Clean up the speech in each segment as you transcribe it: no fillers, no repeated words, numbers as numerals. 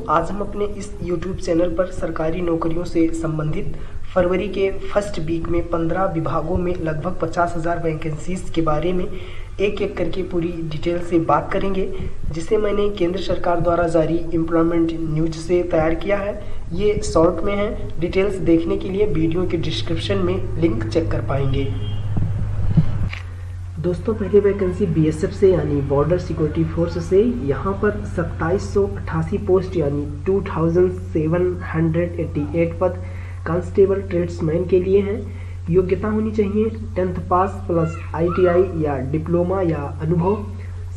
आज हम अपने इस YouTube चैनल पर सरकारी नौकरियों से संबंधित फरवरी के फर्स्ट वीक में 15 विभागों में लगभग 50,000 वैकेंसीज के बारे में एक एक करके पूरी डिटेल से बात करेंगे, जिसे मैंने केंद्र सरकार द्वारा जारी एम्प्लॉयमेंट न्यूज से तैयार किया है। ये शॉर्ट में है। डिटेल्स देखने के लिए वीडियो के डिस्क्रिप्शन में लिंक चेक कर पाएंगे। दोस्तों, पहली वैकेंसी BSF से यानी बॉर्डर सिक्योरिटी फोर्स से। यहाँ पर 2788 पोस्ट यानी 2788 पद कांस्टेबल ट्रेड्समैन के लिए हैं। योग्यता होनी चाहिए 10th पास प्लस ITI या डिप्लोमा या अनुभव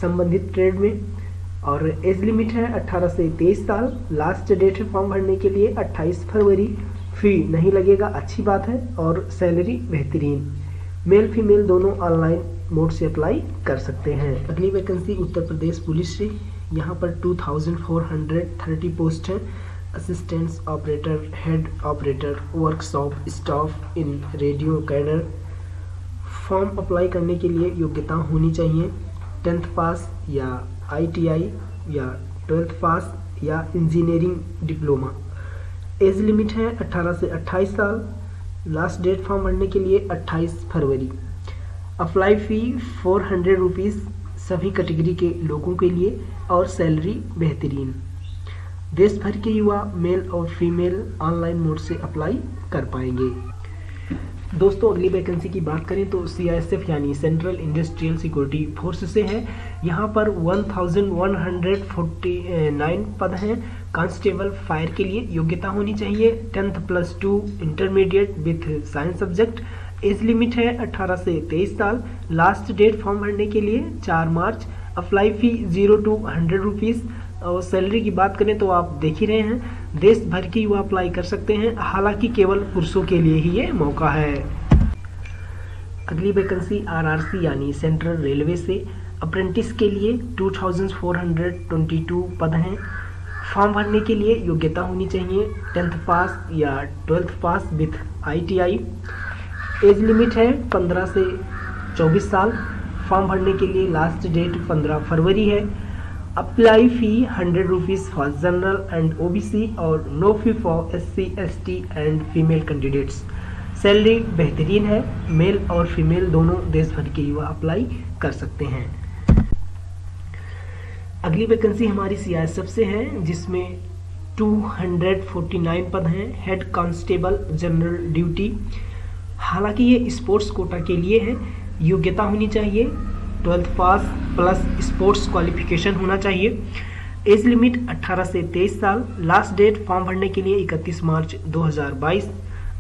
संबंधित ट्रेड में, और एज लिमिट है 18 से 23 साल। लास्ट डेट है फॉर्म भरने के लिए 28 फरवरी। फी नहीं लगेगा, अच्छी बात है, और सैलरी बेहतरीन। मेल फीमेल दोनों ऑनलाइन मोड से अप्लाई कर सकते हैं। अगली वैकेंसी उत्तर प्रदेश पुलिस से। यहाँ पर 2430 पोस्ट हैं। Assistants operator, head operator, workshop staff इन रेडियो कैडर। फॉर्म अप्लाई करने के लिए योग्यता होनी चाहिए 10th पास या ITI या 12th पास या इंजीनियरिंग डिप्लोमा। एज लिमिट है 18 से 28 साल। लास्ट डेट फॉर्म भरने के लिए 28 फरवरी। अप्लाई फ़ी 400 रुपीज़ सभी कैटेगरी के लोगों के लिए, और सैलरी बेहतरीन। देश भर के युवा मेल और फीमेल ऑनलाइन मोड से अप्लाई कर पाएंगे। दोस्तों, अगली वैकेंसी की बात करें तो CISF यानी सेंट्रल इंडस्ट्रियल सिक्योरिटी फोर्स से है। यहाँ पर 1149 पद हैं कांस्टेबल फायर के लिए। योग्यता होनी चाहिए 10th plus 2 intermediate with science subject. Age limit है 18 से 23 साल। लास्ट डेट फॉर्म भरने के लिए 4 March. Apply fee 0 to 100 rupees. और सैलरी की बात करें तो आप देख ही रहे हैं, देश भर के युवा अप्लाई कर सकते हैं, हालांकि केवल पुरुषों के लिए ही ये मौका है। अगली वैकेंसी RRC यानी सेंट्रल रेलवे से अप्रेंटिस के लिए 2422 पद हैं। फॉर्म भरने के लिए योग्यता होनी चाहिए 10th पास या 12th pass with ITI। Age limit है 15 से 24 साल। फॉर्म भरने के लिए लास्ट डेट 15 फरवरी है। Apply fee 100 rupees for general and OBC और no fee for SC ST and female candidates. Salary बेहतरीन है। मेल और फीमेल दोनों देश भर के युवा अप्लाई कर सकते हैं। अगली वैकेंसी हमारी CISF से है, जिसमें 249 पद हैं हेड कांस्टेबल जनरल ड्यूटी। हालांकि ये स्पोर्ट्स कोटा के लिए है। योग्यता होनी चाहिए 12th पास प्लस स्पोर्ट्स क्वालिफिकेशन होना चाहिए। एज लिमिट 18 से 23 साल। लास्ट डेट फॉर्म भरने के लिए 31 मार्च 2022।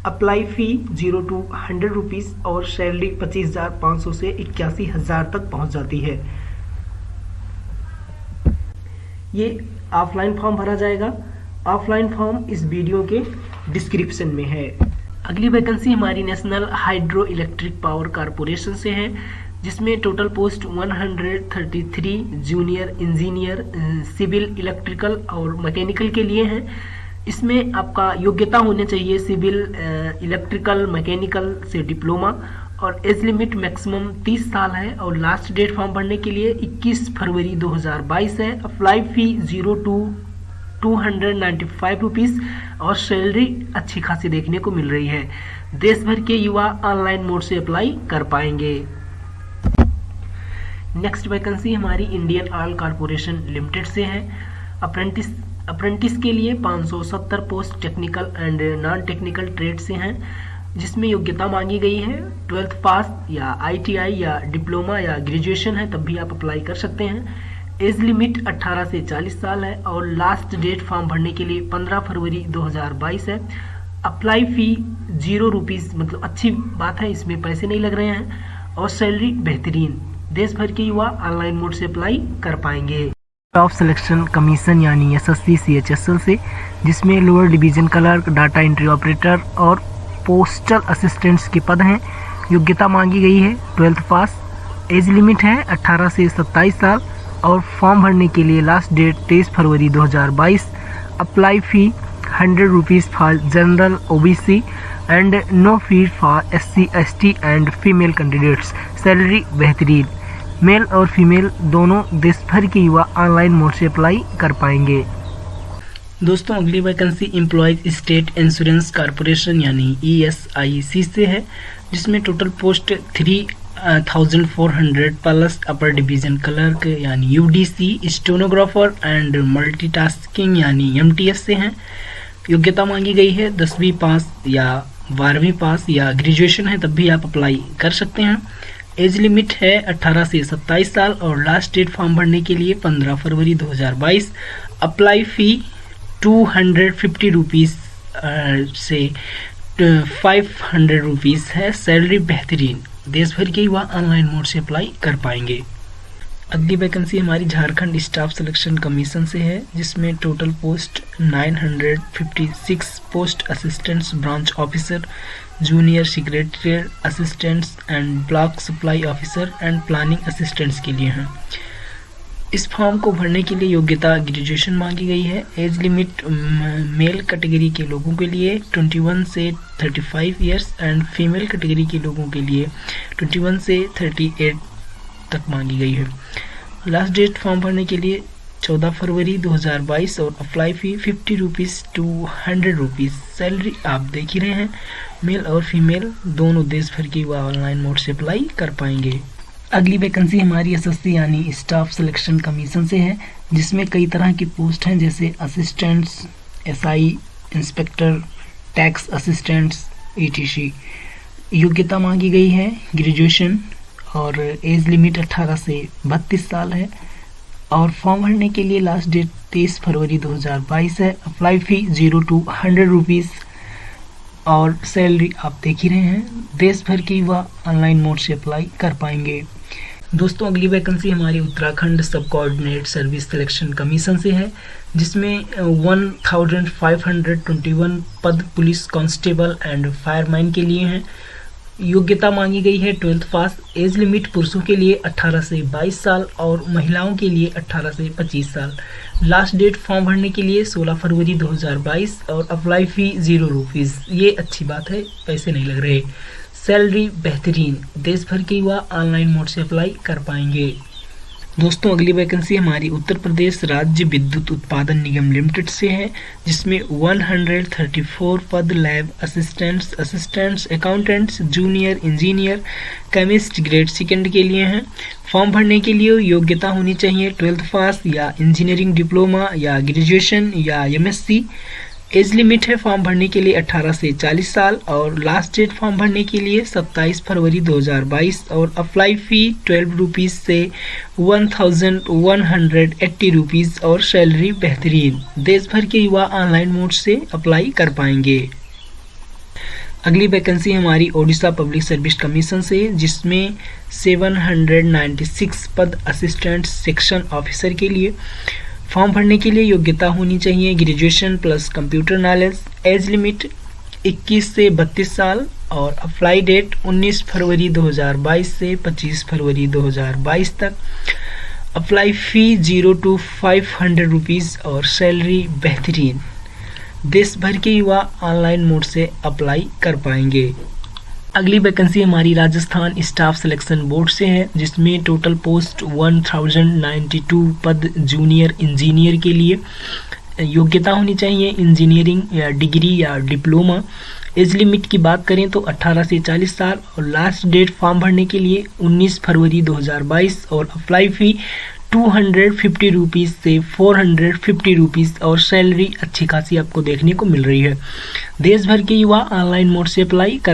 अप्लाई फ़ी 0 to 100 रुपीज़ और सैलरी 25,500 से 81,000 तक पहुंच जाती है। ये ऑफलाइन फॉर्म भरा जाएगा। ऑफलाइन फॉर्म इस वीडियो के डिस्क्रिप्शन में है। अगली वैकेंसी हमारी national hydro electric power corporation से है, जिसमें total post 133 junior engineer civil electrical और मैकेनिकल के लिए हैं। इसमें आपका योग्यता होना चाहिए सिविल इलेक्ट्रिकल मैकेनिकल से डिप्लोमा, और एज लिमिट मैक्सिमम 30 साल है, और लास्ट डेट फॉर्म भरने के लिए 21 फरवरी 2022 है। अप्लाई फ़ी 0 to 295 रुपीज़ और सैलरी अच्छी खासी देखने को मिल रही है। देश भर के युवा ऑनलाइन मोड से अप्लाई कर पाएंगे। नेक्स्ट वैकेंसी हमारी इंडियन ऑयल कॉरपोरेशन लिमिटेड से है। अप्रेंटिस के लिए 570 post technical and non technical trade से हैं, जिसमें योग्यता मांगी गई है 12th पास या ITI या डिप्लोमा या ग्रेजुएशन है, तब भी आप अप्लाई कर सकते हैं। एज लिमिट 18 से 40 साल है, और लास्ट डेट फॉर्म भरने के लिए 15 फरवरी 2022 है। अप्लाई फ़ी 0 रुपीज़, मतलब अच्छी बात है, इसमें पैसे नहीं लग रहे हैं, और सैलरी बेहतरीन। देश भर के युवा ऑनलाइन मोड से अप्लाई कर पाएंगे। स्टाफ सिलेक्शन कमीशन यानी SSC CHSL से, जिसमें lower division clerk, data entry operator और पोस्टल असिस्टेंट्स के पद हैं। योग्यता मांगी गई है 12th पास। एज लिमिट है 18 से 27 साल, और फॉर्म भरने के लिए लास्ट डेट 23 फरवरी 2022। Apply fee 100 rupees for general OBC and no fee for SC ST and female candidates. Salary बेहतरीन। मेल और फीमेल दोनों देश भर के युवा ऑनलाइन मोड से अप्लाई कर पाएंगे। दोस्तों अगली vacancy employees state insurance corporation यानी ESIC से है, जिसमें total post 3,400 plus upper division clerk यानी UDC, स्टेनोग्राफर एंड मल्टीटास्किंग यानी MTS से हैं। योग्यता मांगी गई है 10वीं पास या 12वीं पास या ग्रेजुएशन है तब भी आप अप्लाई कर सकते हैं। एज लिमिट है 18 से 27 साल और लास्ट डेट फॉर्म भरने के लिए 15 फरवरी 2022। अप्लाई फ़ी 250 रुपीज़ से 500 रुपीज़ है। सैलरी बेहतरीन, देश भर के युवा ऑनलाइन मोड से अप्लाई कर पाएंगे। अगली वैकेंसी हमारी झारखंड स्टाफ सिलेक्शन कमीशन से है, जिसमें total post 956 post assistants branch officer, junior secretary assistants and block supply officer and planning assistants के लिए हैं। इस फॉर्म को भरने के लिए योग्यता ग्रेजुएशन मांगी गई है। एज लिमिट मेल कैटेगरी के लोगों के लिए 21 से 35 इयर्स एंड फीमेल कैटेगरी के लोगों के लिए 21 से 38 तक मांगी गई है। लास्ट डेट फॉर्म भरने के लिए 14 फरवरी 2022 और apply fee 50 rupees to 100 rupees. Salary आप देख ही रहे हैं, मेल और फीमेल दोनों देश भर के युवा ऑनलाइन मोड से अप्लाई कर पाएंगे। अगली वैकेंसी हमारी SSC यानी स्टाफ सिलेक्शन कमीशन से है, जिसमें कई तरह की पोस्ट हैं जैसे assistants, SI, inspector, tax assistants ETC। योग्यता मांगी गई है ग्रेजुएशन और एज लिमिट 18 से 32 साल है और फॉर्म भरने के लिए लास्ट डेट 23 फरवरी 2022 है। अप्लाई फ़ी 0 to 100 रुपीज़ और सैलरी आप देख ही रहे हैं, देश भर के युवा ऑनलाइन मोड से अप्लाई कर पाएंगे। दोस्तों अगली वैकेंसी हमारी उत्तराखंड सब कोऑर्डिनेट सर्विस सिलेक्शन कमीशन से है, जिसमें 1521 पद पुलिस कांस्टेबल एंड फायरमैन के लिए हैं। योग्यता मांगी गई है 12th पास। एज लिमिट पुरुषों के लिए 18 से 22 साल और महिलाओं के लिए 18 से 25 साल। लास्ट डेट फॉर्म भरने के लिए 16 फरवरी 2022 और अप्लाई फ़ी 0 रुपीज़। ये अच्छी बात है, पैसे नहीं लग रहे। सैलरी बेहतरीन, देश भर के युवा ऑनलाइन मोड से अप्लाई कर पाएंगे। दोस्तों अगली वैकेंसी हमारी उत्तर प्रदेश राज्य विद्युत उत्पादन निगम लिमिटेड से है, जिसमें 134 पद lab assistants, accountants, junior engineer, chemist grade second के लिए हैं। फॉर्म भरने के लिए योग्यता होनी चाहिए 12th पास या इंजीनियरिंग डिप्लोमा या ग्रेजुएशन या MSc। एज लिमिट है फॉर्म भरने के लिए 18 से 40 साल और लास्ट डेट फॉर्म भरने के लिए 27 फरवरी 2022 और अप्लाई फ़ी 12 रुपीज़ से 1180 रुपीज़ और सैलरी बेहतरीन, देश भर के युवा ऑनलाइन मोड से अप्लाई कर पाएंगे। अगली वैकेंसी हमारी ओडिशा पब्लिक सर्विस कमीशन से, जिसमें 796 पद असिस्टेंट सेक्शन ऑफिसर के लिए। फॉर्म भरने के लिए योग्यता होनी चाहिए graduation plus computer knowledge. Age limit 21 से 32 साल और अप्लाई डेट 19 फरवरी 2022 से 25 फरवरी 2022 तक। अप्लाई फ़ी 0 to 500 रुपीज़ और सैलरी बेहतरीन, देश भर के युवा ऑनलाइन मोड से अप्लाई कर पाएंगे। अगली वैकेंसी हमारी राजस्थान स्टाफ सिलेक्शन बोर्ड से है, जिसमें टोटल पोस्ट 1092 पद जूनियर इंजीनियर के लिए। योग्यता होनी चाहिए इंजीनियरिंग या डिग्री या डिप्लोमा। एज लिमिट की बात करें तो 18 से 40 साल और लास्ट डेट फॉर्म भरने के लिए 19 फरवरी 2022 और अप्लाई फ़ी 250 रुपीज़ से 450 रुपीज़ और सैलरी अच्छी खासी आपको देखने को मिल रही है। देश भर के युवा ऑनलाइन मोड से अप्लाई कर